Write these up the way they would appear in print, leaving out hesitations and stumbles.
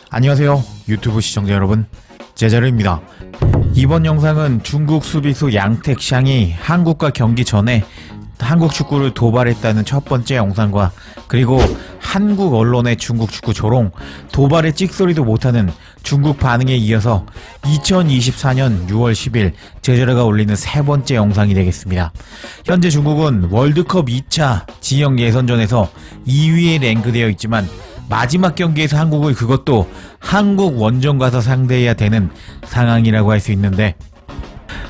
안녕하세요 유튜브 시청자 여러분, 제자르입니다. 이번 영상은 중국 수비수 양택샹이 한국과 경기 전에 한국 축구를 도발했다는 첫 번째 영상과, 그리고 한국 언론의 중국 축구 조롱, 도발의 찍소리도 못하는 중국 반응에 이어서 2024년 6월 10일 제자르가 올리는 세 번째 영상이 되겠습니다. 현재 중국은 월드컵 2차 지역 예선전에서 2위에 랭크되어 있지만 마지막 경기에서 한국을, 그것도 한국 원정 가서 상대해야 되는 상황이라고 할 수 있는데,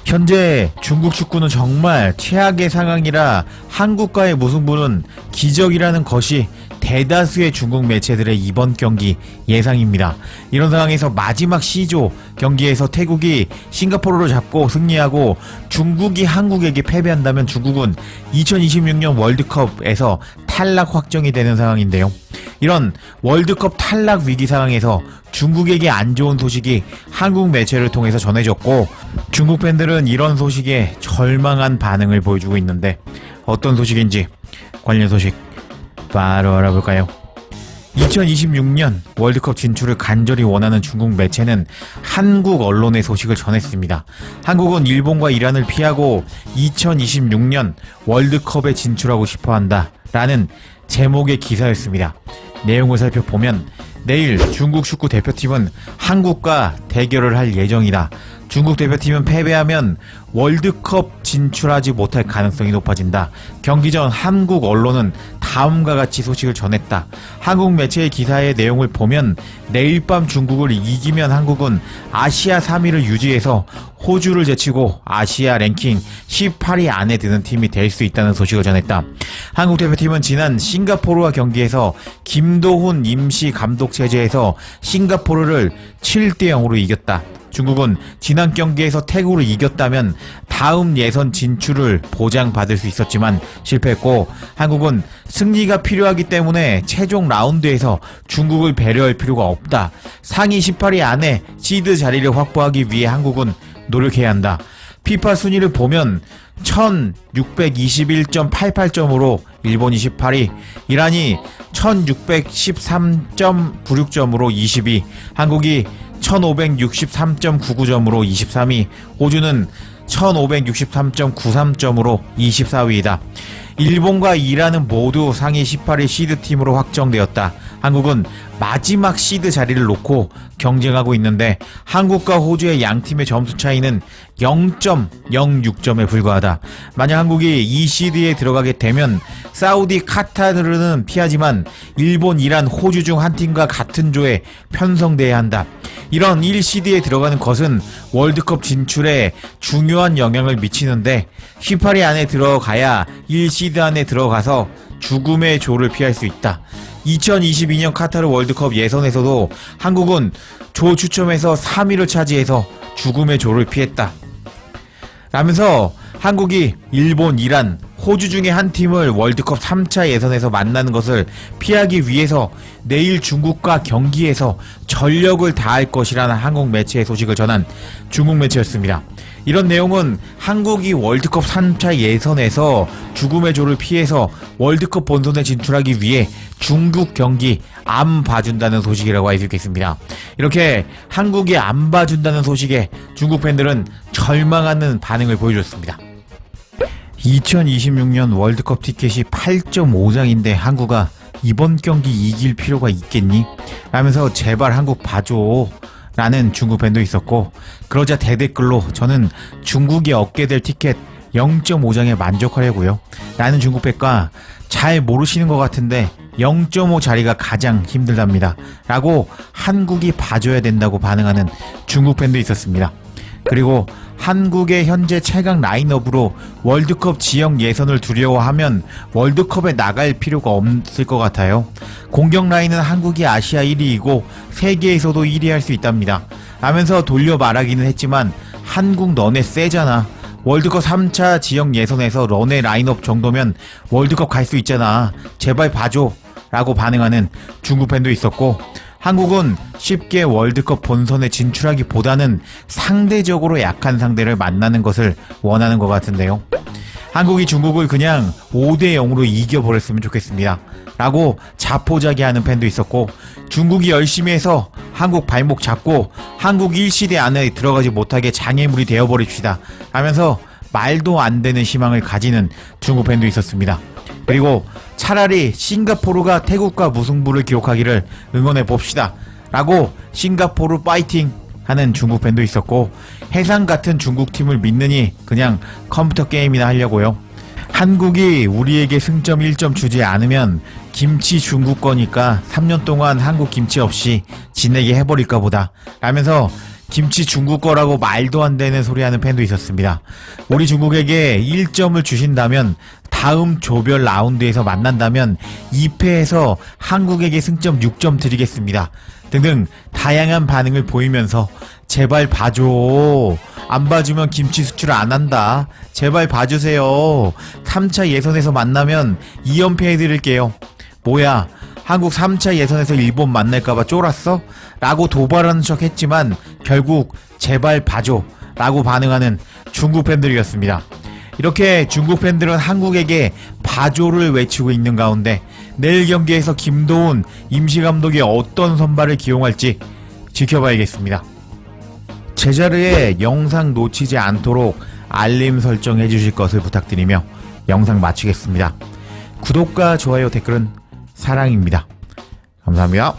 현재 중국 축구는 정말 최악의 상황이라 한국과의 무승부는 기적이라는 것이 대다수의 중국 매체들의 이번 경기 예상입니다. 이런 상황에서 마지막 C조 경기에서 태국이 싱가포르를 잡고 승리하고 중국이 한국에게 패배한다면 중국은 2026년 월드컵에서 탈락 확정이 되는 상황인데요. 이런 월드컵 탈락 위기 상황에서 중국에게 안 좋은 소식이 한국 매체를 통해서 전해졌고, 중국 팬들은 이런 소식에 절망한 반응을 보여주고 있는데, 어떤 소식인지 관련 소식 바로 알아볼까요? 2026년 월드컵 진출을 간절히 원하는 중국 매체는 한국 언론의 소식을 전했습니다. 한국은 일본과 이란을 피하고 2026년 월드컵에 진출하고 싶어한다 라는 제목의 기사였습니다. 내용을 살펴보면, 내일 중국 축구 대표팀은 한국과 대결을 할 예정이다. 중국 대표팀은 패배하면 월드컵 진출하지 못할 가능성이 높아진다. 경기 전 한국 언론은 다음과 같이 소식을 전했다. 한국 매체의 기사의 내용을 보면 내일 밤 중국을 이기면 한국은 아시아 3위를 유지해서 호주를 제치고 아시아 랭킹 18위 안에 드는 팀이 될 수 있다는 소식을 전했다. 한국 대표팀은 지난 싱가포르와 경기에서 김도훈 임시 감독 체제에서 싱가포르를 7대0으로 이겼다. 중국은 지난 경기에서 태국을 이겼다면 다음 예선 진출을 보장받을 수 있었지만 실패했고, 한국은 승리가 필요하기 때문에 최종 라운드에서 중국을 배려할 필요가 없다. 상위 18위 안에 시드 자리를 확보하기 위해 한국은 노력해야 한다. 피파 순위를 보면 1621.88점으로 일본이 18위, 이란이 1613.96점으로 20위, 한국이 1563.99점으로 23위, 호주는 1563.93점으로 24위이다. 일본과 이란은 모두 상위 18위 시드팀으로 확정되었다. 한국은 마지막 시드 자리를 놓고 경쟁하고 있는데, 한국과 호주의 양팀의 점수 차이는 0.06점에 불과하다. 만약 한국이 이 시드에 들어가게 되면 사우디, 카타르는 피하지만 일본, 이란, 호주 중 한 팀과 같은 조에 편성돼야 한다. 이런 1시드에 들어가는 것은 월드컵 진출에 중요한 영향을 미치는데, 18위 안에 들어가야 1시드 안에 들어가서 죽음의 조를 피할 수 있다. 2022년 카타르 월드컵 예선에서도 한국은 조 추첨에서 3위를 차지해서 죽음의 조를 피했다. 라면서 한국이 일본, 이란, 호주 중에 한 팀을 월드컵 3차 예선에서 만나는 것을 피하기 위해서 내일 중국과 경기에서 전력을 다할 것이라는 한국 매체의 소식을 전한 중국 매체였습니다. 이런 내용은 한국이 월드컵 3차 예선에서 죽음의 조를 피해서 월드컵 본선에 진출하기 위해 중국 경기 안 봐준다는 소식이라고 할 수 있겠습니다. 이렇게 한국이 안 봐준다는 소식에 중국 팬들은 절망하는 반응을 보여줬습니다. 2026년 월드컵 티켓이 8.5장인데 한국아, 이번 경기 이길 필요가 있겠니? 라면서 제발 한국 봐줘 라는 중국 팬도 있었고, 그러자 대댓글로 저는 중국이 얻게 될 티켓 0.5장에 만족하려고요 라는 중국 팬과, 잘 모르시는 것 같은데 0.5 자리가 가장 힘들답니다 라고 한국이 봐줘야 된다고 반응하는 중국 팬도 있었습니다. 그리고 한국의 현재 최강 라인업으로 월드컵 지역 예선을 두려워하면 월드컵에 나갈 필요가 없을 것 같아요. 공격 라인은 한국이 아시아 1위이고 세계에서도 1위 할 수 있답니다 라면서 돌려 말하기는 했지만, 한국 너네 세잖아. 월드컵 3차 지역 예선에서 너네 라인업 정도면 월드컵 갈 수 있잖아. 제발 봐줘 라고 반응하는 중국 팬도 있었고, 한국은 쉽게 월드컵 본선에 진출하기보다는 상대적으로 약한 상대를 만나는 것을 원하는 것 같은데요. 한국이 중국을 그냥 5대0으로 이겨버렸으면 좋겠습니다 라고 자포자기하는 팬도 있었고, 중국이 열심히 해서 한국 발목 잡고 한국 1시대 안에 들어가지 못하게 장애물이 되어버립시다 하면서 말도 안 되는 희망을 가지는 중국 팬도 있었습니다. 그리고 차라리 싱가포르가 태국과 무승부를 기록하기를 응원해 봅시다 라고 싱가포르 파이팅 하는 중국 팬도 있었고, 해상 같은 중국 팀을 믿느니 그냥 컴퓨터 게임이나 하려고요. 한국이 우리에게 승점 1점 주지 않으면 김치 중국 거니까 3년 동안 한국 김치 없이 지내게 해버릴까 보다 라면서 김치 중국 거라고 말도 안 되는 소리 하는 팬도 있었습니다. 우리 중국에게 1점을 주신다면 다음 조별 라운드에서 만난다면 2패에서 한국에게 승점 6점 드리겠습니다 등등 다양한 반응을 보이면서 제발 봐줘, 안 봐주면 김치 수출 안 한다, 제발 봐주세요, 3차 예선에서 만나면 2연패 해드릴게요, 뭐야 한국 3차 예선에서 일본 만날까봐 쫄았어? 라고 도발하는 척 했지만 결국 제발 봐줘 라고 반응하는 중국 팬들이었습니다. 이렇게 중국 팬들은 한국에게 봐줘를 외치고 있는 가운데 내일 경기에서 김도훈 임시감독이 어떤 선발을 기용할지 지켜봐야겠습니다. 제자르의 영상 놓치지 않도록 알림 설정해 주실 것을 부탁드리며 영상 마치겠습니다. 구독과 좋아요, 댓글은 사랑입니다. 감사합니다.